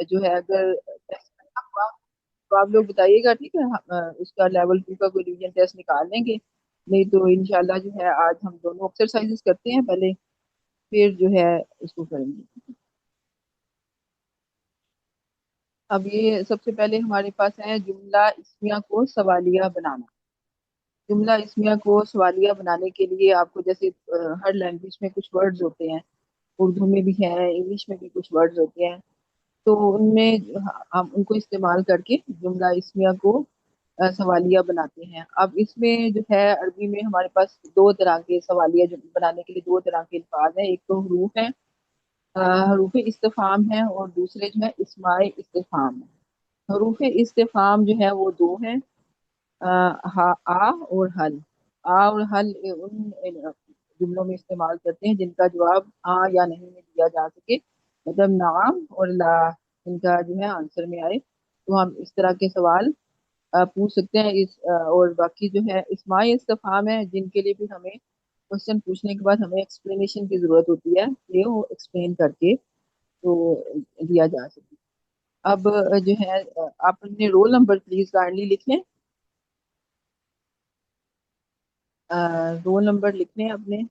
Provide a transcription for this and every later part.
जो है अगर टेस्ट करना हुआ तो आप लोग बताइएगा, ठीक है। उसका लेवल 2 का कोई रिवीजन टेस्ट निकाल लेंगे। नहीं तो इंशाल्लाह जो है आज हम दोनों एक्सरसाइजेस करते हैं पहले, फिर जो है उसको करेंगे। अब ये सबसे पहले हमारे पास है जुमला इसमिया को सवालिया बनाना। जुमला इसमिया को सवालिया बनाने के लिए आपको जैसे हर लैंग्वेज में कुछ वर्ड्स होते हैं, उर्दू में भी है, इंग्लिश में भी कुछ वर्ड्स होते हैं। तो उनमें हम उनको इस्तेमाल करके जुमला इसमिया को सवालिया बनाते हैं। अब इसमें जो है अरबी में हमारे पास दो तरह के सवालिया जो बनाने के लिए दो तरह के अल्फाज हैं। एक तो हरूफ है, हरूफ इस्तिफाम है, और दूसरे जो है इस्माए इस्तिफाम है। हरूफ इस्तिफाम जो है वो दो हैं, आ और हल। आ और हल उन जुमलों में इस्तेमाल करते हैं जिनका जवाब हाँ या नहीं में दिया जा सके, मतलब नाम और ला इनका जो है आंसर में आए, तो हम इस तरह के सवाल पूछ सकते हैं। और बाकी जो है इस्माई इस्तिफहाम है जिनके लिए भी हमें क्वेश्चन पूछने के बाद हमें एक्सप्लेनेशन की जरूरत होती है, ये वो एक्सप्लेन करके तो दिया जा सके। अब जो है आप अपने रोल नंबर प्लीज काइंडली लिख लें। रोल नंबर लिख लें अपने।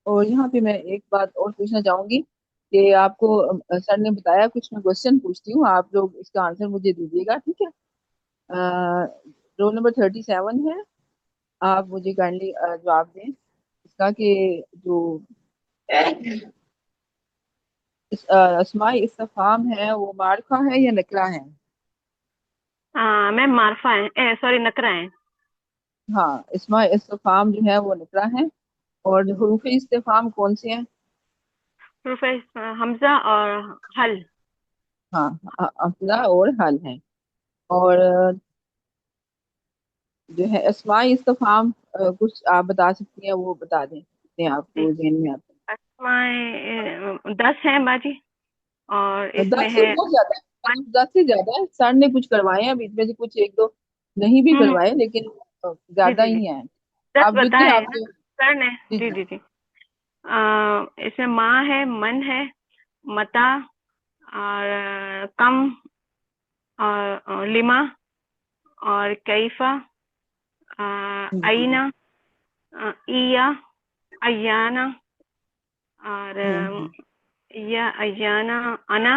और यहाँ पे मैं एक बात और पूछना चाहूंगी कि आपको सर ने बताया कुछ, मैं क्वेश्चन पूछती हूँ, आप लोग इसका आंसर मुझे दीजिएगा, ठीक है। रोल नंबर 37 है, आप मुझे काइंडली जवाब दें इसका कि जो अस्माई इस्तिफाम है वो मार्फा है या नकरा है। मैम मार्फा है, सॉरी नकरा है। हाँ, अस्माई इस्तिफाम जो है वो नकरा है। और जो हरूफ इस्तिफाम कौन से हैं। प्रोफेसर हमजा और हल। हाँ, अफला और हल है। और जो है अस्माई इस्तिफाम कुछ आप बता सकती हैं, वो बता दें जितने जी, आपको ज़हन में आते अस्माए 10 है बाजी, और हैं। इसमें 10 से है बहुत ज्यादा है, वन। 10 से ज्यादा है। सर ने कुछ करवाए हैं बीच में से, कुछ एक दो नहीं भी हम्म, करवाए, लेकिन जी ज्यादा जी जी, ही है। 10 आप जितने बताए हैं आपके। सर ने। जी जी जी। जी जी। इसमें माँ है, मन है, मता, और कम, और लिमा, और कैफा, जी जी। आईना, ईया, अयाना, और हम्म या अयाना, अना,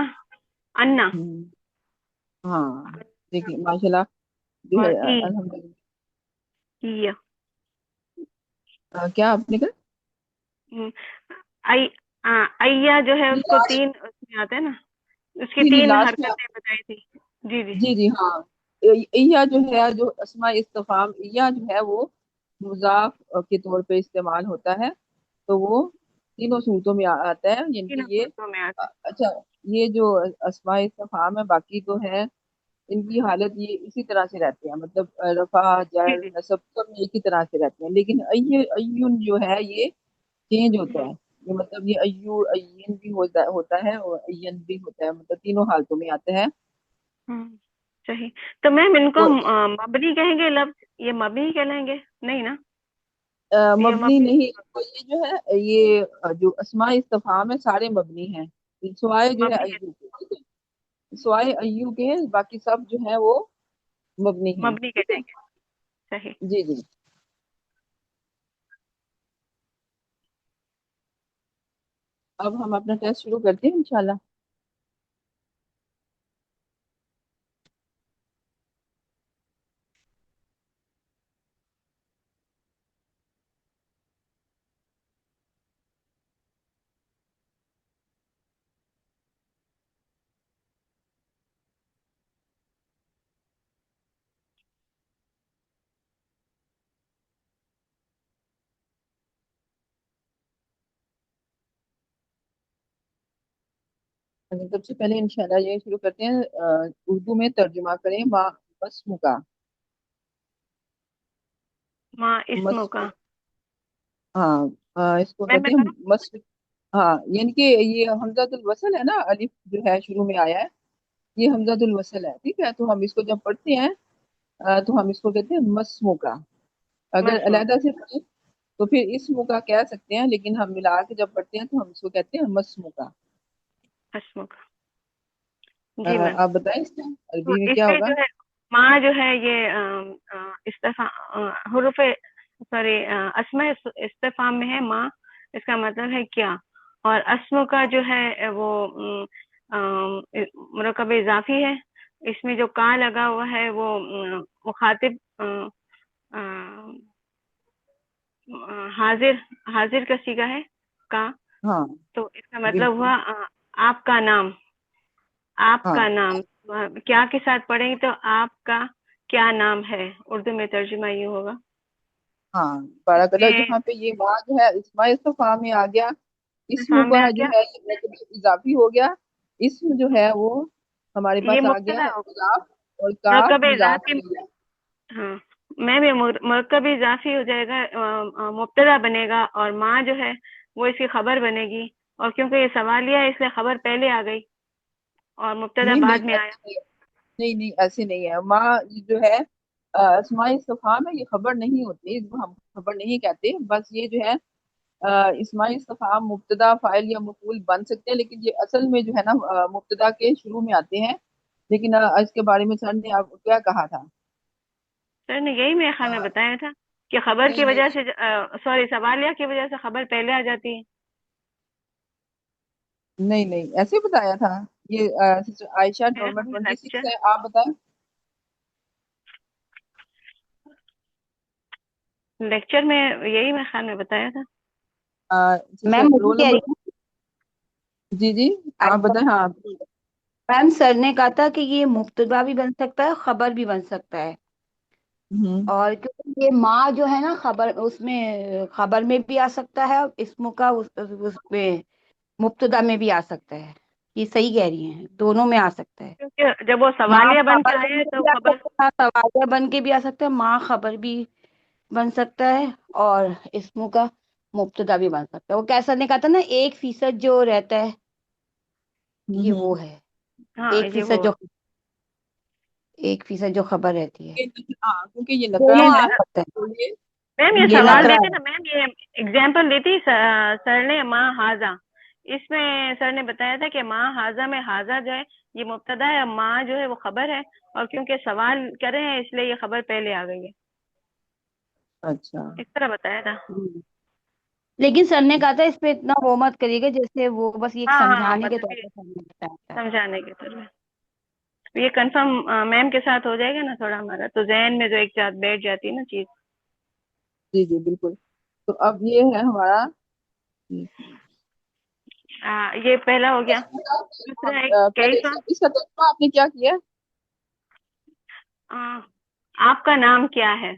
अन्ना, हम्म, हाँ, देखिए माशाल्लाह जो है और अल्हम्दुलिल्लाह। ईया। क्या आपने कहा। हम्म, आई अय्या जो है ये उसको लास्ट। 3 उसमें आता है ना, उसकी जी जी, 3 लास्ट में। हरकतें बताई थी। जी जी। जी जी हाँ। इया जो है, जो अस्मा इस्तफाम इया जो है वो मुजाफ के तौर पे इस्तेमाल होता है। तो वो तीनों सूरतों में आता है, यानी 3 कि ये हरकतों में आता अच्छा, ये जो अस्मा इस्तफाम है बाकी तो है, इनकी हालत ये इसी तरह से रहते हैं, मतलब रफा है। जर जी जी। नसब सब एक ही तरह से रहते हैं। लेकिन अय्युन जो है ये चेंज होता हम्म है। ये मतलब ये अय्यू अय्यन भी होता है और अय्यन भी होता है, मतलब तीनों हालतों में आता है। हम्म, सही। तो मैम इनको और मबनी कहेंगे लफ्ज, ये मबनी कहलाएंगे नहीं ना? ये मबनी मबनी। नहीं, तो ये जो है ये जो अस्मा इस्तफाम है सारे मबनी हैं, सिवाय जो है मबनी है। अय्यू के, ठीक है? सिवाय अय्यू के बाकी सब जो है वो मबनी हैं, मबनी ठीक है। कहलाएंगे। सही। जी जी। अब हम अपना टेस्ट शुरू करते हैं इंशाल्लाह। سب سے پہلے انشاءاللہ یہ شروع کرتے ہیں، اردو میں ترجمہ کریں ما مسمو کا. ماں اسمو کا. مسمو. ہاں. اس کو میں کہتے ہیں کروں؟ مس. ہاں یعنی کہ یہ حمزۃ الوصل ہے نا، الف جو ہے شروع میں آیا ہے، یہ حمزۃ الوصل ہے. ٹھیک ہے، تو ہم اس کو جب پڑھتے ہیں تو ہم اس کو کہتے ہیں مسمو کا. اگر مسمو. علیحدہ سے پڑھیں تو پھر اسمو کا کہہ سکتے ہیں، لیکن ہم ملا کے جب پڑھتے ہیں تو ہم اس کو کہتے ہیں مسمو کا. اسمو کا. جی میم. آپ بتائیں اس میں تو عربی میں اس کیا میں ہوگا؟ جو ہے ماں جو ہے یہ حروف سوری اسماء استفہام میں ہے ماں. اس کا مطلب ہے کیا. اور اسمو کا جو ہے وہ مرکب اضافی ہے. اس میں جو کا لگا ہوا ہے وہ مخاطب آ، حاضر حاضر کا صیغہ ہے کا. ہاں تو اس کا مطلب بالکل. ہوا آپ کا نام. آپ ہاں کا نام کیا کے ساتھ پڑھیں گے تو آپ کا کیا نام ہے، اردو میں ترجمہ یہ ہوگا. ہاں بارک اللہ. یہ جہاں پہ یہ ماں جو ہے اسماء استفہام میں آ گیا، اسم فارم میں کا آ جو گیا. ہے یہ مرکب اضافی ہو گیا. اسم جو ہے وہ ہمارے یہ پاس آ گیا مبتدا ہوگا. مضاف، اور کاف مرکب مضاف اضافی. الیہ. ہاں میں بھی مرکب اضافی ہو جائے گا، مبتدا بنے گا، اور ماں جو ہے وہ اس کی خبر بنے گی. اور کیونکہ یہ سوالیہ ہے اس لیے خبر پہلے آ گئی اور مبتدا نہیں بعد نہیں میں آیا. ایسے نہیں. نہیں نہیں ایسے نہیں ہے. ماں جو ہے اسماء استفہام ہے، یہ خبر نہیں ہوتی، اس کو ہم خبر نہیں کہتے. بس یہ جو ہے اسماعی استفہام مبتدا فاعل یا مفعول بن سکتے ہیں، لیکن یہ اصل میں جو ہے نا مبتدا کے شروع میں آتے ہیں. لیکن اس کے بارے میں سر نے آپ کو کیا کہا تھا؟ سر نے یہی میرے خیال میں آ، بتایا تھا کہ خبر نہیں کی وجہ نہیں سے سوری سوالیہ کی وجہ سے خبر پہلے آ جاتی ہے. نہیں نہیں ایسے بتایا تھا. یہ سسٹر عائشہ میرے نمبر خیال میں 26 لیکچر ہے، آپ بتائیں. میں یہی میرے خیال میں بتایا تھا. سسٹر میم وہی رول کہہ نمبر. رہی جی جی آپ ہوں. بتائیں. ہاں میم سر نے کہا تھا کہ یہ مبتدا بھی بن سکتا ہے، خبر بھی بن سکتا ہے. ہوں اور کیونکہ یہ ماں جو ہے نا خبر، اس میں خبر میں بھی آ سکتا ہے، اور اسم کا اس میں مبتدا میں بھی آ سکتا ہے. یہ صحیح کہہ رہی ہیں، دونوں میں آ سکتا ہے. کیونکہ جب وہ ماں سوالیہ بن کے خبر آیا بن ہے کے تو بھی آ خبر. سکتا ہے، سوالیہ بن کے بھی آ سکتا ہے، ماں خبر بھی بن سکتا ہے، اور اسم کا مبتدا بھی بن سکتا ہے. وہ کیسا نے کہا تھا نا، 1% جو رہتا ہے یہ ہوں. وہ ہے. ہاں ایک یہ فیصد وہ. جو 1% جو خبر رہتی ہے. ہاں کیونکہ یہ نکرا دونوں یہ آ ہے سکتے تو ہیں. میم یہ یہ سوال نکرا دیتے ہے. نا میم، یہ اگزامپل دیتی سر نے ماں ہاضا. اس میں سر نے بتایا تھا کہ ماں ہاضا میں ہاضا جو ہے یہ مبتدا ہے، ماں جو ہے وہ خبر ہے، اور کیونکہ سوال کر رہے ہیں اس لیے یہ خبر پہلے آ گئی ہے. اچھا. اس طرح بتایا تھا. لیکن سر نے کہا تھا اس پہ اتنا وہ مت کریے گا، جیسے وہ بس یہ ایک ہاں ہاں سمجھانے کے مطلب طور یہ پر سر نے بتایا تھا. سمجھانے کے طور پہ یہ کنفرم میم کے ساتھ ہو جائے گا نا تھوڑا ہمارا، تو ذہن میں جو ایک ساتھ بیٹھ جاتی ہے نا چیز. جی جی بالکل. تو اب یہ ہے ہمارا. یہ پہلا ہو گیا. اچھا بتاؤ دوسرا ہے پہلے کیسا. اس کا ترجمہ آپ نے کیا کیا؟ آپ کا نام کیا ہے.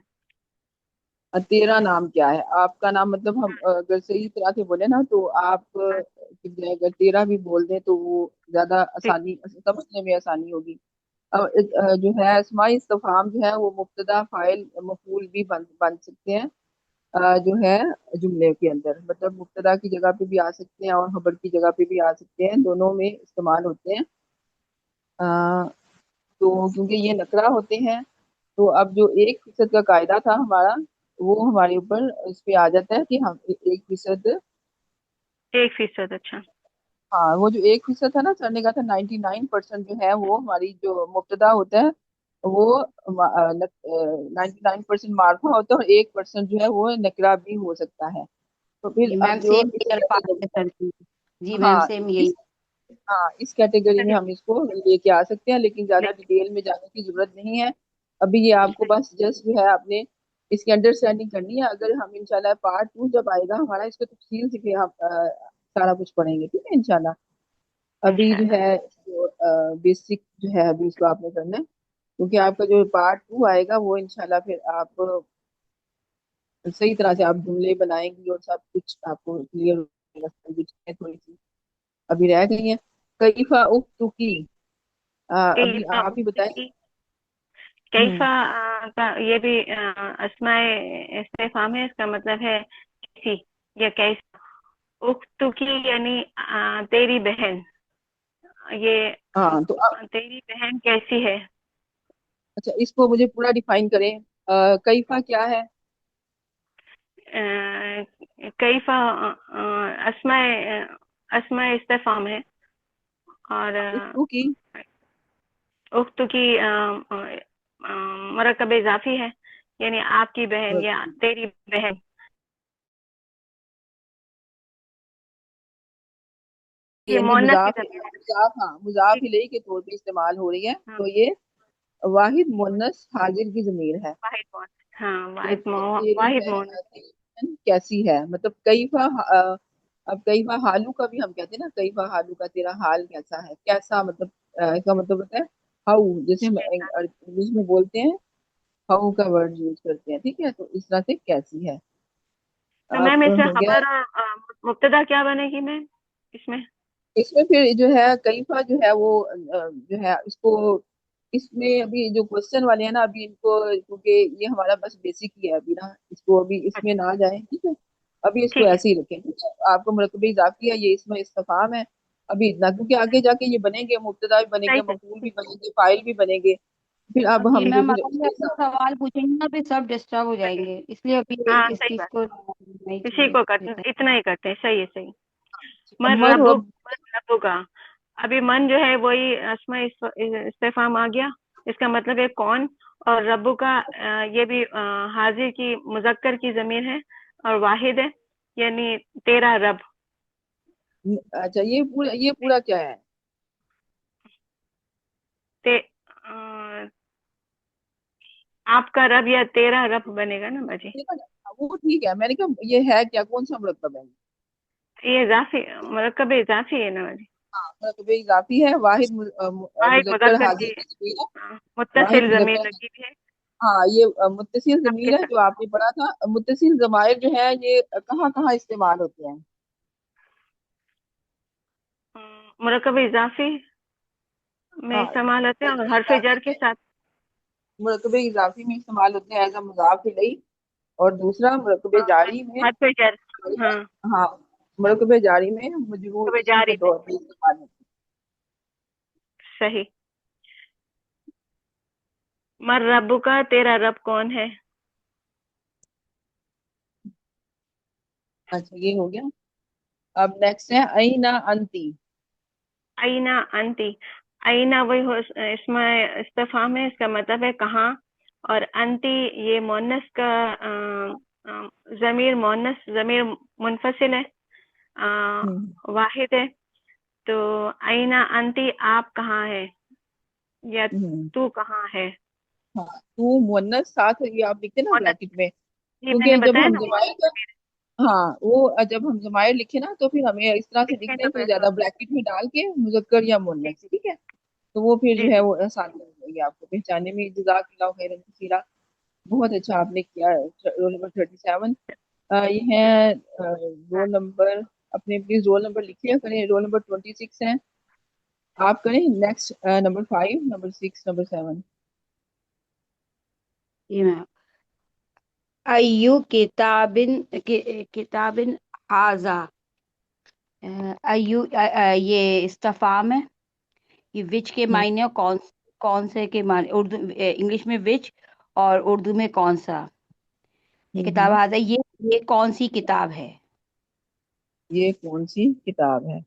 تیرا نام کیا ہے. آپ کا نام مطلب ہم اگر صحیح طرح سے بولے نا تو آپ کی بجائے اگر تیرا بھی بول دیں تو وہ زیادہ آسانی سمجھنے میں آسانی ہوگی. جو ہے اسماء استفہام جو ہے وہ مبتدا فاعل مفعول بھی بن سکتے ہیں. جو ہے جملے کے اندر مطلب مبتدا کی جگہ پہ بھی آ سکتے ہیں اور خبر کی جگہ پہ بھی آ سکتے ہیں، دونوں میں استعمال ہوتے ہیں. تو کیونکہ یہ نکرا ہوتے ہیں تو اب جو 1% کا قاعدہ تھا ہمارا وہ ہمارے اوپر اس پہ آ جاتا ہے کہ ہم 1%. 1%. اچھا. ہاں وہ جو 1% تھا نا، سر نے کہا تھا 99% جو ہے وہ ہماری جو مبتدا ہوتا ہے وہ 99% معرفہ ہوتا ہے، اور 1% جو ہے وہ نکرا بھی ہو سکتا ہے. تو پھر جی اب میم جو سیم اس یہی الفاظ کیٹیگری. ہے سر کی. جی میم ہاں سیم یہی. اس ہاں اس کیٹیگری میں ہم اس کو لے کے آ سکتے ہیں، لیکن زیادہ ڈیٹیل میں جانے کی ضرورت نہیں ہے. ابھی یہ آپ کو بس جسٹ جو ہے آپ نے اس کی انڈرسٹینڈنگ کرنی ہے. اگر ہم انشاءاللہ پارٹ 2 جب آئے گا ہمارا اس کو تفصیل سے پھر ہم سارا کچھ پڑھیں گے. ٹھیک ہے انشاءاللہ. ابھی جو انشاءاللہ. ہے جو بیسک جو ہے ابھی اس کو آپ نے کرنا ہے، کیونکہ آپ کا جو پارٹ 2 آئے گا وہ انشاءاللہ پھر آپ صحیح طرح سے آپ جملے بنائیں گی اور سب کچھ آپ کو کلیئر ہوگا. تھوڑی سی ابھی رہ گئی ہیں. कैफा उख्तुकी, अभी कैफा आप ही बताएं। उख्तुकी, कैफा हम्म। का ये भी अस्माए इस्तेफाम है, इसका मतलब है कैसी या कैसा। उख्तुकी यानी तेरी बहन, ये हाँ तो तेरी बहन कैसी है। अच्छा, इसको मुझे पूरा डिफाइन करें। कैफा क्या है? कैफा अस्माए अस्माए इस्तेफाम है। और उख्तुकी। उख्तु की मरकब इजाफी है, यानी आपकी बहन या तेरी बहन। ये यानी मोहन्नस की मुजाफ, तरह है। मुजाफ, हाँ मुजाफ इलैहि के तौर पे इस्तेमाल हो रही है, हाँ, तो ये वाहिद मुन्नस हाजिर की जमीर है। वाहिद मोहन, हाँ वाहिद तेरी वाहिद मोहन। बहन कैसी है, मतलब कैफा। अब कैफा हालू का भी हम कहते हैं ना, कैफा हालू का तेरा हाल कैसा है, कैसा मतलब इसका मतलब होता है हाउ, जैसे हम इंग्लिश में बोलते हैं हाउ का वर्ड यूज करते हैं, ठीक है, तो इस तरह से कैसी है। तो अब मैम इसमें हो गया। खबर मुब्तदा क्या बनेगी मैम इसमें। इसमें फिर जो है कैफा जो है वो जो है इसको, इसमें अभी जो क्वेश्चन वाले हैं ना, अभी इनको, क्योंकि ये हमारा बस बेसिक ही है अभी ना, इसको अभी इसमें अच्छा, ना जाए, ठीक है। अभी इसको ठीक है। ऐसे ही रखें, ठीक है? आपको मरकबे इजाफी है, ये इसमें इस्तेफाम है अभी इतना, क्योंकि आगे जाके ये बनेंगे, मुब्तदा भी सही बनेंगे, है, मफूल भी बनेंगे, फाइल भी बनेंगे। फिर अब जी हम जो मैम, फिर अगर मैं अपना सवाल पूछेंगी ना फिर सब डिस्टर्ब हो जाएंगे, इसलिए अभी हाँ इस सही चीज बात, को नहीं इसी को लेते हैं। इतना ही करते हैं, सही है सही। मर रब। मर रब्बु का, अभी मन जो है वही अस्मा इस्तेफाम आ गया, इसका मतलब है कौन। और रब्बु का ये भी हाजिर की मुजक्कर की जमीर है, और वाहिद है, यानी तेरा रब। अच्छा, ये पूरा क्या है? ते आपका रब या तेरा रब बनेगा ना बाजी। देखा ना? वो ठीक है, मैंने कहा ये है क्या, कौन सा मरकब है? ये इजाफी मरकब इजाफी है ना बाजी। मरकबे इजाफी है, वाहिद वाहिद मुजक्कर मुजक्कर हाजिर की की जमीर है। वाहिद मुत्तसिल जमीर मुजक्कर, लगी हुई है हाँ ये मुत्तसिल आपके जमीर है साथ। जो आपने पढ़ा था। मुत्तसिल जमायर जो है ये कहाँ कहाँ इस्तेमाल होते हैं? मरकब इजाफी में हाँ, इस्तेमाल होते हैं, और मरकबे हरफ इजाफी जर के में, साथ। मरकबे इजाफी में इस्तेमाल होते हैं एज अ मुजाफ इलैहि, और दूसरा मरकबे जारी में, हरफ जर, हाँ हाँ मरकबे जारी में मजरूर मरकब इस्म के जारी में, तौर पे इस्तेमाल होते सही। मर रब्बु का, तेरा रब कौन है। हैं। अच्छा, ये हो गया। अब नेक्स्ट है अईना अंती। आईना अंती, आईना वही हो, इसमें इस्तेफाम है, इसका मतलब है कहाँ। और अंती ये मोनस का जमीर, मोनस जमीर मुनफसिल है, हम्म। वाहिद है। तो आईना अंती, आप कहाँ है, या हम्म। तू कहाँ है। हाँ, तू मुन्नस साथ ये आप लिखते ना मोनस, ब्रैकेट में, ये मैंने क्योंकि जब बताया हम ना जमाए, मोनस जमीर हाँ वो जब हम जमायर लिखे ना, तो फिर हमें इस तरह से लिखे लिखते तो हैं कि बेहतर ज्यादा होता ब्रैकेट में डाल के मुजक्कर या है। मुन्नस, ठीक है, तो वो फिर जी जो है जी, वो आसान हो जाएगी आपको पहचानने में। जज़ाकल्लाहु खैरन कसीरा, बहुत अच्छा आपने किया। Roll number 37। ये है हाँ। रोल नंबर, अपने प्लीज रोल नंबर लिखिए करें, रोल नंबर 26 है। आप करें नेक्स्ट, नंबर 5, नंबर 6, नंबर 7। जी मैम, अय्यु किताबिन किताबिन हाजा, अय्यु ये इस्तेफाम है। ये विच के हम्म। मायने, और कौन कौन से के मायने, उर्दू इंग्लिश में विच और उर्दू में कौन सा। ये किताब हम्म। हाजा, ये कौन सी किताब है। ये कौन सी किताब है?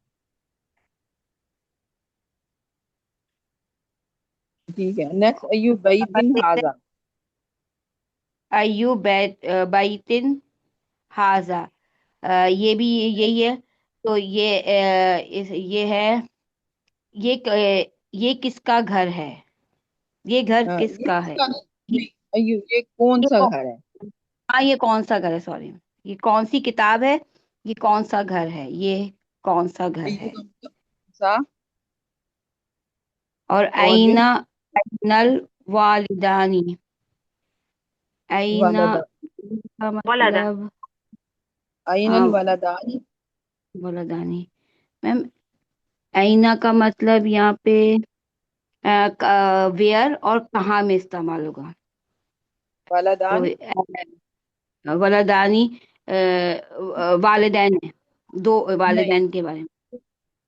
ठीक है, नेक्स्ट अय्यूब बैतिन हाजा। अय्यु बैतिन हाजा, ये भी यही है। तो ये है, ये किसका घर है, ये घर ये किसका है। किसका नहीं, ये नहीं, अय्यूब ये कौन ये सा कौ, घर है? हाँ ये कौन सा घर है, सॉरी, ये कौन सी किताब है, ये कौन सा घर है, ये कौन सा घर अय्यूब है। का मतलब सा, और और फिर आईना, नल वालिदानी, आईना वालदा, का वलादा, मतलब, अयनल हाँ वालदानी। वालिदानी मैम, आईना का मतलब यहाँ पे वेयर और कहाँ में इस्तेमाल होगा। तो वालादान। वलदानी वालिदैन है, दो नहीं वालिदैन के बारे में।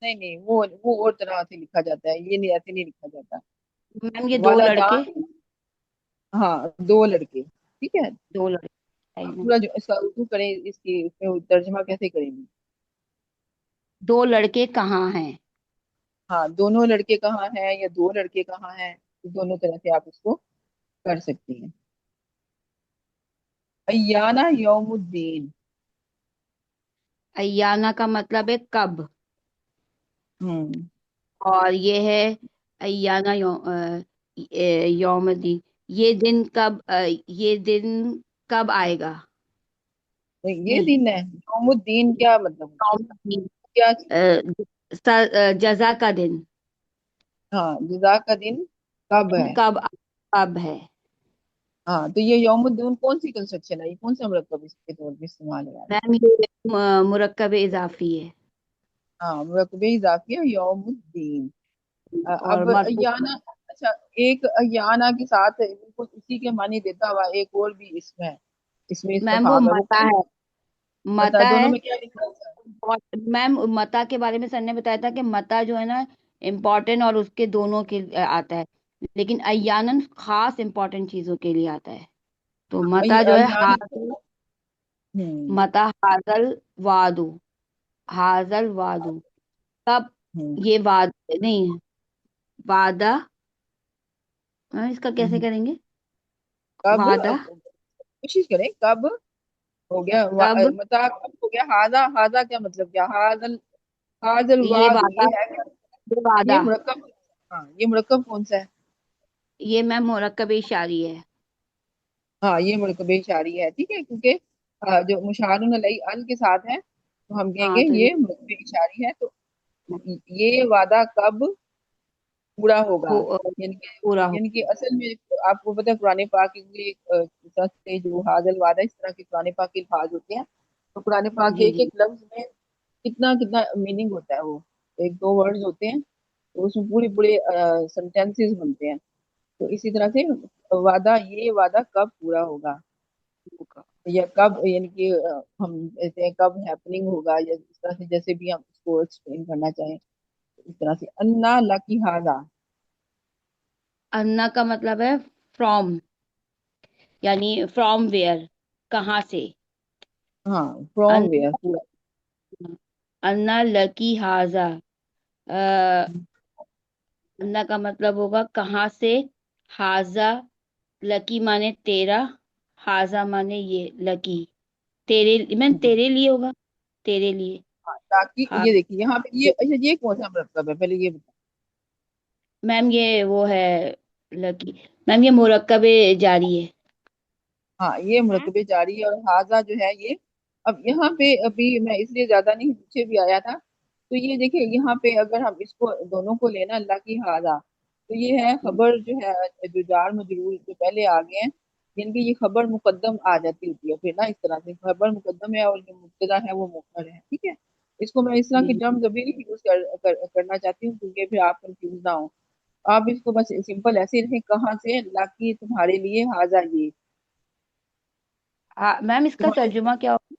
नहीं नहीं, वो और तरह से लिखा जाता है, ये नहीं, ऐसे नहीं लिखा जाता। मैम ये दो लड़के, वालादान, हाँ दो लड़के, ठीक है। दो लड़के आप आईना। पूरा जो इसका उर्दू करें, इसकी इसमें तर्जमा कैसे करेंगे? दो लड़के कहाँ हैं। हाँ, दोनों लड़के कहाँ हैं या दो लड़के कहाँ हैं, दोनों तरह से आप इसको कर सकती हैं। अय्याना यौमुद्दीन। अय्याना का मतलब है कब, हम्म। और ये है अय्याना यौमदी, ये दिन कब, ये दिन कब आएगा। तो ये नहीं, दिन है यौमुद्दीन, क्या मतलब होता है इसका? यौमुद्दीन, क्या? जजा का दिन, हाँ, जज़ा का दिन कब है? कब, कब है। हाँ, तो ये यौमुद्दीन कौन सी कंस्ट्रक्शन है, ये कौन सा मरकब इसके तौर पे इस्तेमाल हो रहा है? मैम ये मुरक्कब इजाफी है, हाँ, मरकब इजाफिया यौमुद्दीन। और अब मरफू। अय्याना, अच्छा, एक अय्याना के साथ बिल्कुल इसी के मानी देता हुआ एक और भी इसमें है, इसमें मैम वो इस्तेफाम है, वो मता कौन? है, बता, मता दोनों है। में क्या डिफरेंस है? और मैम मता के बारे में सर ने बताया था कि मता जो है ना इम्पोर्टेंट और उसके दोनों के आता है, लेकिन अय्यानन खास इम्पोर्टेंट चीजों के लिए आता है। तो मता जो है अय्यान। हाजल, हम्म। मता हाजल वादू, हाजल वादू, कब हम्म। ये वाद नहीं, वादा, इसका कैसे हम्म। करेंगे, कब, वादा, कोशिश करें, कब हो गया कब, मतलब कब हो गया हाजा, हाजा क्या मतलब, क्या हाजल, हाजल ये वाद, वादा, ये है क्या? ये ये वादा, मुरक्कब, हाँ ये मुरक्कब कौन सा है? ये मैम मुरक्कब इशारी है। हाँ, ये मुरकब इशारी है, ठीक है, क्योंकि जो मुशारुन अलैहि अल के साथ है, तो हम कहेंगे हाँ तो ये मुरकब इशारी है। तो ये वादा कब पूरा होगा? हो, यानी कि, पूरा हो। असल में आपको पता है कुरान पाक के तरह से जो हाजल वादा, इस तरह के कुरान पाक के अल्फाज होते हैं। तो कुरान पाक के जी एक जी एक लफ्ज में कितना कितना मीनिंग होता है, वो एक दो वर्ड्स होते हैं, तो उसमें पूरे पूरे सेंटेंसेस बनते हैं। तो इसी तरह से वादा, ये वादा कब पूरा होगा, होगा। या कब, यानी कि हम ऐसे कब हैपनिंग होगा, या इस तरह से जैसे भी हम इसको एक्सप्लेन करना चाहें, इस तरह से अन्ना लकी हाजा। अन्ना का मतलब है फ्रॉम, यानी फ्रॉम वेयर, कहाँ से। हाँ, फ्रॉम वेयर अन्ना, पूरा। अन्ना लकी हाजा, अ, अन्ना का मतलब होगा कहाँ से, हाजा, लकी माने तेरा, हाजा माने ये लकी, तेरे मैं तेरे लिए होगा, तेरे लिए। हाँ, ताकि हाँ ये देखिए यहाँ पे ये, अच्छा ये कौन सा मरकब है, पहले ये बताओ। मैम ये वो है लकी, मैम ये मुरक्कब जारी है। हाँ, ये मरकबे जारी है, और हाजा जो है ये, अब यहाँ पे अभी मैं इसलिए ज्यादा नहीं, पीछे भी आया था, तो ये देखिए यहाँ पे अगर हम इसको दोनों को लेना अल्लाह की हाजा, तो ये है खबर जो है, जो जार मजरूर जो पहले आ गए हैं, यानी ये खबर मुकद्दम आ जाती होती है फिर ना, इस तरह से खबर मुकद्दम है और जो मुब्तदा है वो मुअख्खर है, ठीक है। इसको मैं इस तरह की जी टर्म्स अभी नहीं यूज करना चाहती हूँ, क्योंकि फिर आप कंफ्यूज ना हो। आप इसको बस सिंपल ऐसे रखें, कहाँ से, अल्लाह की तुम्हारे लिए हाजा ये हाँ मैम इसका तुम्हारे। तर्जुमा क्या होगा।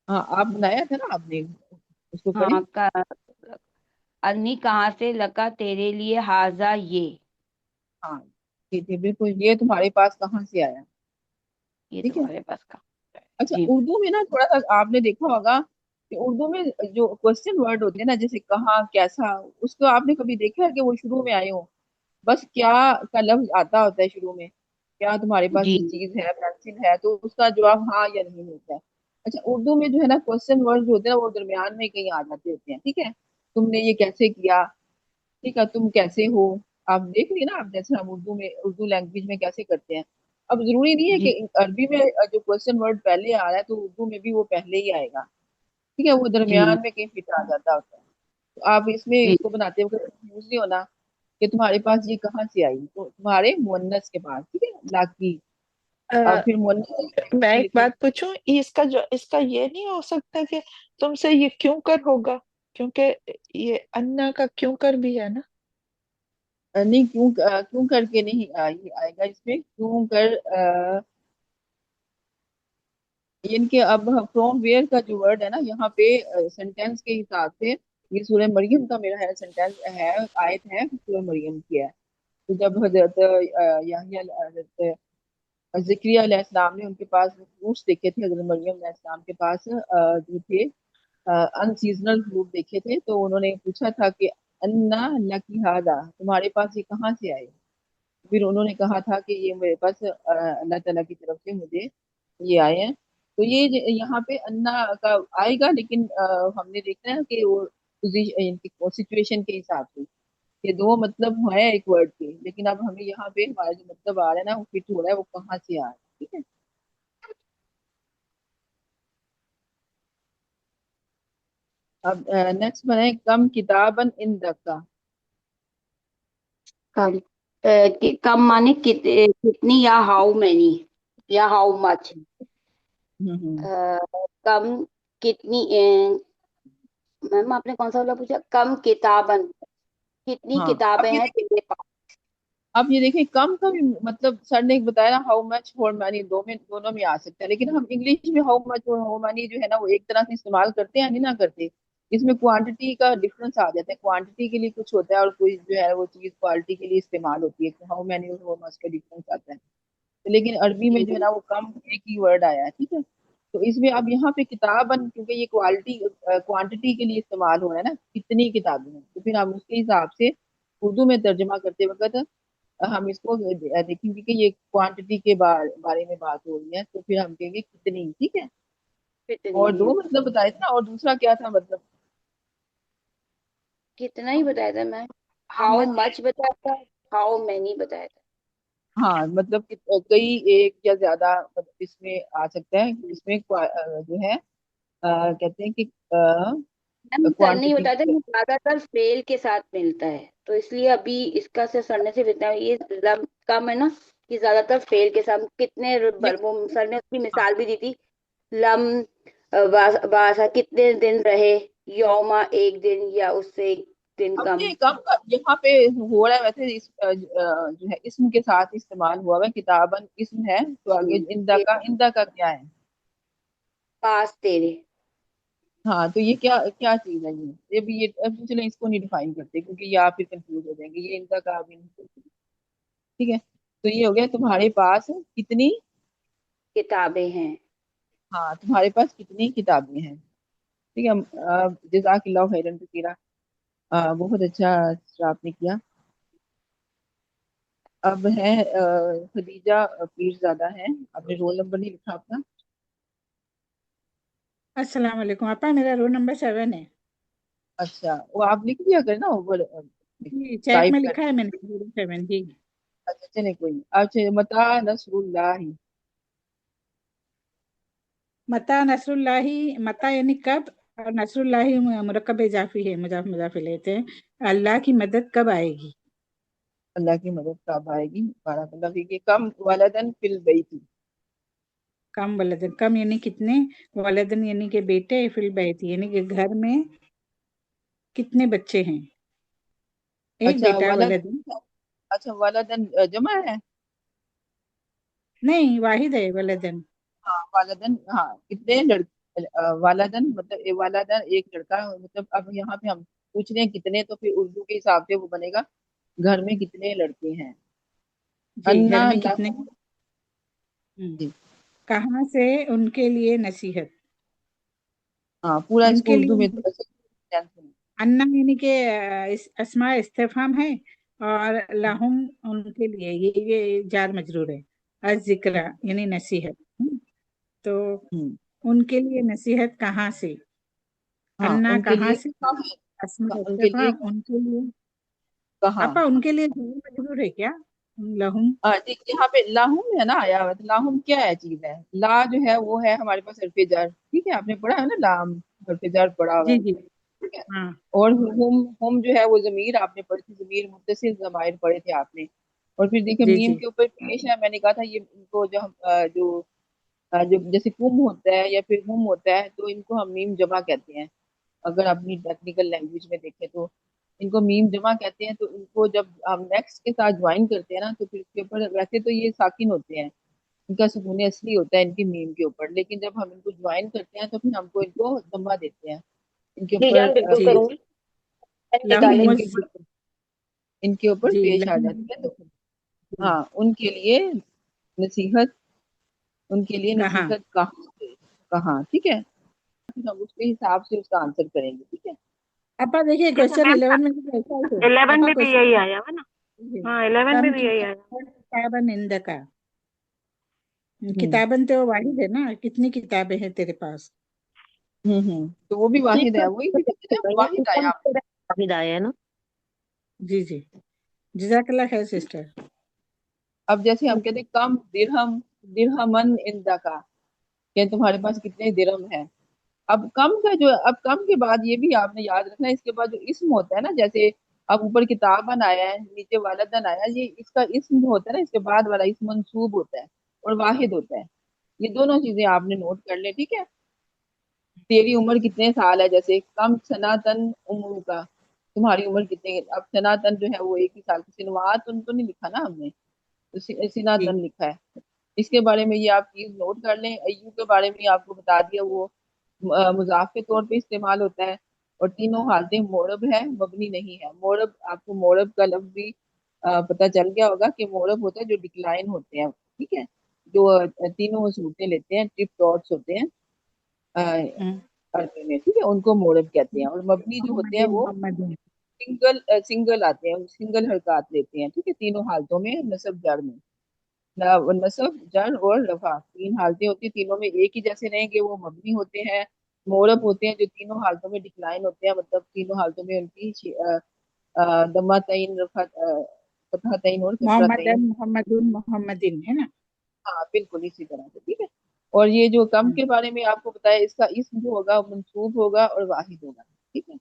हाँ, आप बनाया था ना आपने, उसको पढ़े। हाँ का, अन्नी कहाँ से लका तेरे लिए हाजा ये, हाँ, ठीक है, बिल्कुल, ये तुम्हारे पास कहाँ से आया, ये ठीक है। तुम्हारे पास का। अच्छा, जी उर्दू में ना थोड़ा सा आपने देखा होगा कि उर्दू में जो क्वेश्चन वर्ड होते हैं ना, जैसे कहाँ, कैसा, उसको आपने कभी देखा है कि वो शुरू में आए हो? बस क्या का लफ्ज आता होता है शुरू में, क्या तुम्हारे पास जी ये चीज है, पेंसिल है, तो उसका जवाब हाँ या नहीं होता है। अच्छा, उर्दू में जो है ना क्वेश्चन वर्ड जो होते हैं वो दरमियान में कहीं आ जाते होते हैं, ठीक है। तुमने ये कैसे किया, ठीक है, तुम कैसे हो, आप देख रही ना, आप जैसे हम उर्दू में, उर्दू लैंग्वेज में कैसे करते हैं। अब जरूरी नहीं है कि जी अरबी में जो क्वेश्चन वर्ड पहले आ रहा है तो उर्दू में भी वो पहले ही आएगा, ठीक है, वो जी दरमियान में कहीं फिट आ जाता होता है। तो आप इसमें जी। इसको बनाते हुए कंफ्यूज नहीं होना कि तुम्हारे पास ये कहाँ से आई, तो तुम्हारे मुअन्नस के पास, ठीक है, लाकी। अब अ, फिर मुअन्नस मैं एक लिखें। बात पूछूं, इसका ये नहीं हो सकता कि तुमसे ये क्यों कर होगा, क्योंकि ये अन्ना का क्यों कर भी है ना। नहीं, क्यों क्यों करके नहीं ये आएगा इसमें, क्यों कर इनके अब फ्रॉम वेयर का जो वर्ड है ना यहाँ पे सेंटेंस के हिसाब से, ये सूरह मरियम का मेरा है सेंटेंस है, आयत है सूरह मरियम की है। तो जब हजरत याहिया हजरत ज़करिया अलैहिस्सलाम ने उनके पास फ्रूट्स देखे थे, हजरत मरियम अलैहिस्सलाम के पास जो थे अनसीजनल फ्रूट देखे थे, तो उन्होंने पूछा था कि अन्ना लकी हादा, तुम्हारे पास ये कहाँ से आए। फिर उन्होंने कहा था कि ये मेरे पास अल्लाह ताला की तरफ से मुझे ये आए हैं। तो ये यहाँ पे अन्ना का आएगा, लेकिन हमने देखा है कि वो सिचुएशन के हिसाब से ये दो मतलब है एक वर्ड के, लेकिन अब हमें यहाँ पे हमारा जो मतलब आ रहा है ना वो फिट हो रहा है, वो कहाँ से आ रहा है। ठीक है। अब नेक्स्ट बनाए कम किताबन इन दक्का। कम कम माने कितनी या हाउ मैनी या हाउ मच। हम्म। कम कितनी मैम आपने कौन सा वाला पूछा, कम किताबन कितनी हाँ, किताबें हैं तेरे पास। अब ये देखिए कम का भी मतलब सर ने एक बताया ना, हाउ मच फॉर मनी, दो में दोनों में आ सकता है, लेकिन हम इंग्लिश में हाउ मच और हाउ मनी जो है ना वो एक तरह से इस्तेमाल करते हैं नहीं ना करते। इसमें क्वांटिटी का डिफरेंस आ जाता है, क्वांटिटी के लिए कुछ होता है और कोई जो है वो चीज क्वालिटी के लिए इस्तेमाल होती है, हाउ मैनी और हाउ मच का डिफरेंस आता है। तो लेकिन अरबी में जो है जी ना वो कम एक ही वर्ड आया है। ठीक है। तो इसमें अब यहाँ पे किताबन, क्योंकि ये क्वालिटी क्वांटिटी के लिए इस्तेमाल हो रहा है ना, कितनी किताबें हैं, तो फिर हम उसके हिसाब से उर्दू में तर्जमा करते वक्त हम इसको देखेंगे कि ये क्वांटिटी के बारे में बात हो रही है, तो फिर हम कहेंगे कितनी। ठीक है। कितनी और है। दो मतलब बताए थे ना, और दूसरा क्या था मतलब। कितना ही बताया था मैं, हाउ हाउ मच है। मच बताया था, हाउ मैनी बताया था। हाँ मतलब कि कई एक या ज्यादा मतलब इसमें आ सकता है, इसमें जो है कहते हैं कि मैम सर ने क्वांटिटी। बताया था ये ज्यादातर फेल के साथ मिलता है, तो इसलिए अभी इसका से सर ने से बताया ये कम है ना, कि ज्यादातर फेल के साथ कितने ये वो सर ने उसकी हाँ, मिसाल भी दी थी। लम बासा कितने दिन रहे, यौमा एक दिन या उससे एक दिन अब कम। ये कम यहाँ पे हो रहा है वैसे जो है इसम के साथ इस्तेमाल हुआ है, किताबन इसम है तो आगे जी ये इंदा का क्या है। पास तेरे। हाँ, तो ये क्या क्या चीज है ये भी, ये अब चलो इसको नहीं डिफाइन करते क्योंकि ये आप फिर कंफ्यूज हो जाएंगे, ये इनका का भी नहीं। ठीक है। तो ये हो गया तुम्हारे पास कितनी। किताबें हैं। हाँ, तुम्हारे पास कितनी किताबें हैं। ठीक है। जज़ाकल्लाहु खैरन कसीरा। बहुत अच्छा सर आपने किया। अब है खदीजा पीरजादा है, आपने रोल नंबर नहीं लिखा अपना। अस्सलाम वालेकुम आपा, मेरा रोल नंबर 7 है। अच्छा, वो आप लिख दिया करें ना ऊपर जी चैट टाइप में कर। जी लिखा है मैंने 07 जी। अच्छा चले कोई नहीं। अच्छा, मता नसरुल्लाह। मता नसरुल्लाही, मता यानी कब, और नसरुल्लाही मुरक्कब इजाफी है, मुजाफ मुजाफ लेते हैं। अल्लाह की मदद कब आएगी। अल्लाह की मदद कब आएगी। बारकाल्लाह फीक। कम वलदन फिल बैती। कम वलदन, कम यानी कितने, वलदन यानी के बेटे, फिल बैती यानी कि घर में कितने बच्चे हैं। एक अच्छा बेटा वलद। वलदन। अच्छा वलदन जमा है। नहीं वाहिद है वलदन। हाँ वालदन, हाँ कितने लड़के, वालदन मतलब वालदन एक लड़का, मतलब अब यहाँ पे हम पूछ रहे हैं कितने, तो फिर उर्दू के हिसाब से वो बनेगा घर में कितने लड़के हैं। जी अन्ना घर में कितने। लहू। जी। कहाँ से उनके लिए नसीहत। हाँ, पूरा इसको उनके उर्दू में लिए थोड़ा सा ध्यान सुनिए। अन्ना यानी कि अस्मा इस्तेफाम है, और लहुम उनके लिए, ये जार मजरूर है। जिक्रा यानी नसीहत। तो हम्म। उनके लिए नसीहत कहाँ से। हाँ, अन्ना उनके कहाँ लिए से, अस्मा उनके लिए इस्तेफाम उनके लिए। कहाँ। आपा उनके लिए जार मजरूर है क्या, लहुम। देख यहाँ पे लाहुम है ना आया हुआ, तो लाहुम क्या है चीज है, ला जो है वो है हमारे पास हरफे जार। ठीक है, आपने पढ़ा है ना लाम, हरफे जार पढ़ा हुआ जी है। जी। ठीक है। हाँ और हम जो है वो जमीर आपने पढ़ी थी, जमीर मुत्तसिल जमायर पढ़े थे आपने। और फिर देखिए जी मीम जी के ऊपर पेश है, मैंने कहा था ये इनको जो हम जो जैसे कुम होता है या फिर हम होता है तो इनको हम मीम जमा कहते हैं। اگر اپنی ٹیکنیکل لینگویج میں دیکھیں تو ان کو میم جمع کہتے ہیں. تو ان کو جب ہم نیکسٹ کے ساتھ جوائن کرتے ہیں نا تو پھر اس کے اوپر ویسے تو یہ ساکن ہوتے ہیں, ان کا سکون اصلی ہوتا ہے ان کی میم کے اوپر, لیکن جب ہم ان کو جوائن کرتے ہیں تو پھر ہم کو ان کو ضمہ دیتے ہیں ان کے جی اوپر جان بالکل جی کروں گی. لہم ان مز کے ان کے اوپر جی پیش آ لہم جاتی ہے. تو ہاں ان کے لیے نصیحت, ان کے لیے کہاں. نصیحت کہاں سے, کہاں, ٹھیک ہے. پھر ہم اس کے حساب سے اس کا آنسر کریں گے, ٹھیک ہے. ابا دیکھیے ٹھیک ہے کوشچن میم. 11 میں بھی ایسا ہی ہے. 11 ابا میں بھی یہی کوشچن آیا ہے نا. ہاں 11 میں کم بھی یہی آیا. کتابن عندک. ہوں کتابن تو واحد ہے نا, کتنی کتابیں ہیں تیرے پاس. تو وہ بھی واحد ہے, وہی بھی کہتے ہیں واحد آیا. واحد آیا ہے نا. جی جی, جزاک اللہ خیر سسٹر. اب جیسے ہم کہتے ہیں کم درہم, درہمن کا کہ تمہارے پاس کتنے درہم ہیں. اب کم کا جو, اب کم کے بعد یہ بھی آپ نے یاد رکھنا ہے, اس کے بعد جو اسم ہوتا ہے نا, جیسے اب اوپر کتابن آیا ہے, نیچے والدن آیا, یہ اس کا اسم جو ہوتا ہے نا, اس کے بعد والا اسم منصوب ہوتا ہے اور واحد ہوتا ہے. یہ دونوں چیزیں آپ نے نوٹ کر لیں, ٹھیک ہے. تیری عمر کتنے سال ہے, جیسے کم سناتن عمر کا, تمہاری عمر کتنے. اب سناتن جو ہے وہ ایک ہی سال, سنوات ان تو نہیں لکھا نا ہم نے, تو جی سناتن لکھا ہے. اس کے بارے میں یہ آپ چیز نوٹ کر لیں. ایو کے بارے میں آپ کو بتا دیا, وہ مضاف کے طور پہ استعمال ہوتا ہے, اور تینوں حالتیں مورب ہے, مبنی نہیں ہے. مورب, آپ کو مورب کا لفظ بھی پتہ چل گیا ہوگا کہ مورب ہوتا ہے جو ڈکلائن ہوتے ہیں, ٹھیک ہے, جو تینوں صورتیں لیتے ہیں, ٹپ ڈاٹس ہوتے ہیں عربی میں, ٹھیک ہے, ان کو مورب کہتے ہیں. اور مبنی جو ہوتے محمد ہیں وہ محمد. سنگل آتے ہیں, سنگل حرکات لیتے ہیں, ٹھیک ہے, تینوں حالتوں میں, نصب جر میں. نصب جر اور رفع تین حالتیں ہوتی ہیں, تینوں میں ایک ہی جیسے رہیں گے, وہ مبنی ہوتے ہیں. مورب ہوتے ہیں جو تینوں حالتوں میں ڈکلائن ہوتے ہیں, مطلب تینوں حالتوں میں ان کی دمہ تعین, رفع, فتح تعین اور کسرہ تعین. محمدن محمد محمدن ہے نا. ہاں بالکل اسی طرح سے, ٹھیک ہے. اور یہ جو کم کے بارے میں آپ کو بتایا, اس کا اسم جو ہوگا منصوب ہوگا اور واحد ہوگا, ٹھیک ہے.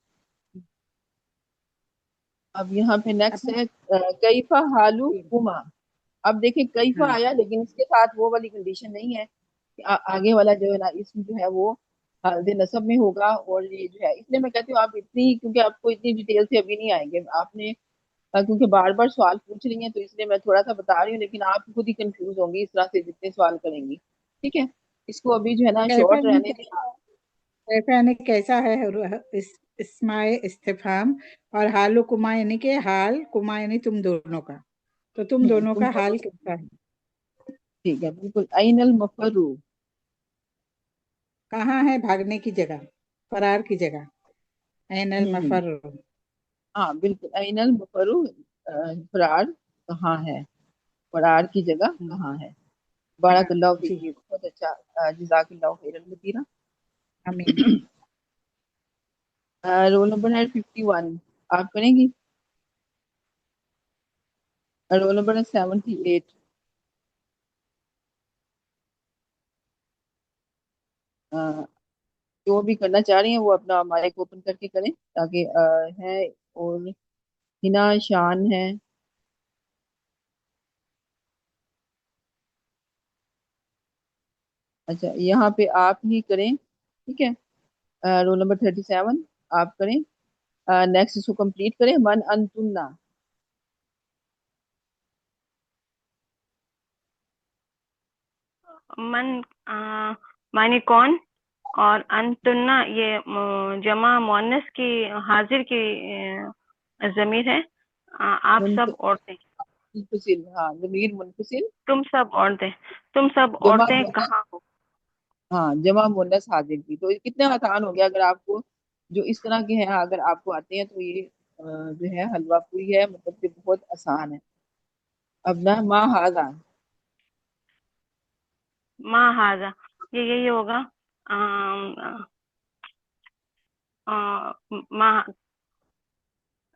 اب یہاں پہ نیکسٹ ہے کیفا حالو کما. اب دیکھیں کیفا آیا, لیکن اس کے ساتھ وہ والی کنڈیشن نہیں ہے کہ آگے والا جو ہے نا اسم جو ہے وہ حالت نصب میں ہوگا. اور یہ جو ہے, اس لیے میں کہتی ہوں آپ اتنی, کیونکہ آپ کو اتنی ڈیٹیل سے ابھی نہیں آئیں گے, آپ نے کیونکہ بار بار سوال پوچھ رہی ہیں, تو اس لیے میں تھوڑا سا بتا رہی ہوں, لیکن آپ خود ہی کنفیوز ہوں گی اس طرح سے جتنے سوال کریں گی, ٹھیک ہے. اس کو ابھی جو ہے نا کیسا شارٹ رہنے دیں. کیسا یعنی کیسا ہے اسماء استفہام, اور حال و کما یعنی کہ حال, کما یعنی تم دونوں کا, تو تم دونوں تم کا دونوں, حال کیسا ہے. ٹھیک ہے, بالکل. این المفرو, کہاں ہے بھاگنے کی جگہ, فرار کی جگہ. این المفر. ہاں بالکل. این المفرو, فرار کہاں ہے, فرار کی جگہ کہاں ہے. بارک اللہ جی فیک, بہت اچھا, جزاک اللہ خیر المدینہ. امین. رول نمبر ہے 51, آپ کریں گی. رول نمبر ہے 78. جو بھی کرنا چاہ رہی ہیں وہ اپنا مائک اوپن کر کے کریں, تاکہ ہے. اور ہنا شان ہے. اچھا, یہاں پہ آپ ہی کریں, ٹھیک ہے. رول نمبر 37 آپ کریں. نیکسٹ اس کو کمپلیٹ کریں. من انتنا, من معنی کون, اور انتنا یہ جمع مؤنث کی حاضر کی ضمیر ہے. آپ سب عورتیں, منفصل, ہاں ضمیر منفصل. تم سب عورتیں, تم سب جمع عورتیں مؤنث, کہاں ہو. ہاں جمع مؤنث حاضر کی. تو کتنے آسان ہو گیا, اگر آپ کو جو اس طرح کے ہیں اگر آپ کو آتے ہیں تو یہ جو ہے حلوہ پوری ہے, مطلب کہ بہت آسان ہے. اب نہ ما ہاضا, ماں ہاضا, یہ یہی ہوگا. ماں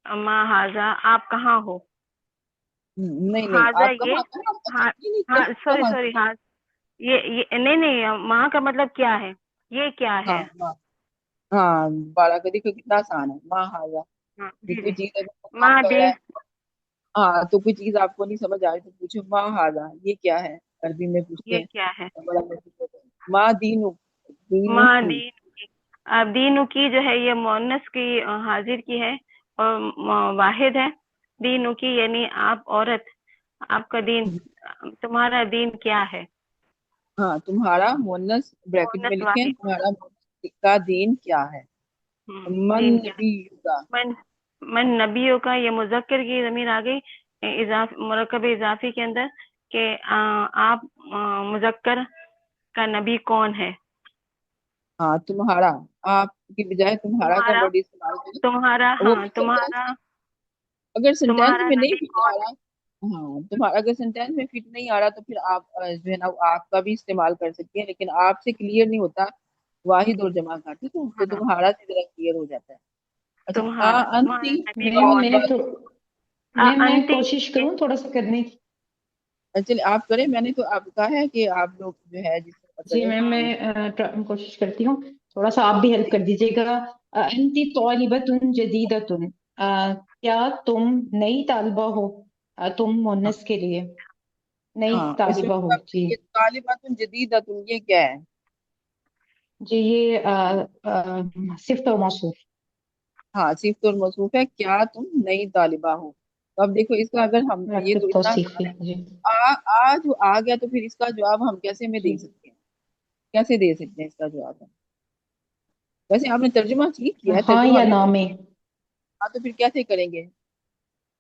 ماں ہاضا, آپ کہاں ہو. نہیں نہیں, ہاضا آپ یہ, کہاں, کہاں, اچھا ہاں نہیں نہیں, ہاں سوری کہاں, سوری, ہاں یہ نہیں نہیں, ماں کا مطلب کیا ہے, یہ کیا ہاں ہے. ہاں ہاں, بارہ کا دیکھو کتنا آسان ہے. ماں ہاضا, ہاں یہ جی کوئی جی, چیز اگر مقام ماں کر بھی, رہا ہے, ہاں تو کوئی چیز آپ کو نہیں سمجھ آ رہی تو پوچھو ماں ہاضا, یہ کیا ہے. عربی میں پوچھتے یہ ہیں, کیا ہے. بڑا محفوظ ہوتا ہے. ماں دینو, دینو ماں کو, دین, دینو کی جو ہے یہ مؤنث کی حاضر کی ہے اور واحد ہے. دینو کی یعنی آپ عورت، آپ کا دین، تمہارا دین کیا ہے. ہاں تمہارا مؤنث بریکٹ میں مؤنث لکھیں، واحد. تمہارا مؤنث کا دین کیا ہے. من دین کیا ہے. نبی کا، من نبیوں کا، یہ مذکر کی ضمیر آ گئی مرکب اضافی کے اندر کہ آپ مذکر کا نبی کون ہے. ہاں تمہارا، آپ کی بجائے تمہارا کا تمہارا، ورڈ استعمال کریں. تمہارا، وہ ہاں بھی تمہارا، سینٹینس، اگر سینٹینس تمہارا میں نہیں نبی فٹ آ کون رہا، ہاں تمہارا اگر سینٹینس میں فٹ نہیں آ رہا تو پھر آپ جو ہے نا آپ کا بھی استعمال کر سکتے ہیں، لیکن آپ سے کلیئر نہیں ہوتا واحد اور جمع کا، ٹھیک ہے، ہے. تو ہاں تمہارا سے ذرا کلیئر ہو جاتا ہے. اچھا تمہارا، انتی تمہارا نبی میم کون میں ہے. تو میں انتی، کوشش کروں تھوڑا سا کرنے کی. چلیے آپ کریں، میں نے تو آپ کہا ہے کہ آپ لوگ جو ہے جس طرح جی کریں. میم میں کوشش کرتی ہوں، تھوڑا سا آپ بھی ہیلپ کر دیجیے گا. انتی طالبۃ جدیدۃ، کیا تم نئی طالبہ ہو. تم ہاں مونس کے لیے نئی ہاں، اس طالبہ ہو. میں جی یہ طالبات جدید یہ کیا ہے؟ جی یہ صفت و موصوف. ہاں صفت اور موصوف ہے، کیا تم نئی طالبہ ہو. تو اب دیکھو اس کا اگر ہم یہ مرکب تو اتنا توصیفی. جی جو آ گیا تو پھر اس کا جواب ہم کیسے میں جی دے سکتے ہیں، کیسے دے سکتے ہیں اس کا جواب ہم. ویسے آپ نے ترجمہ ٹھیک کیا ہے، ہاں ترجمہ یا اچھا نام ہے. میں. ہاں تو پھر کیسے کریں گے؟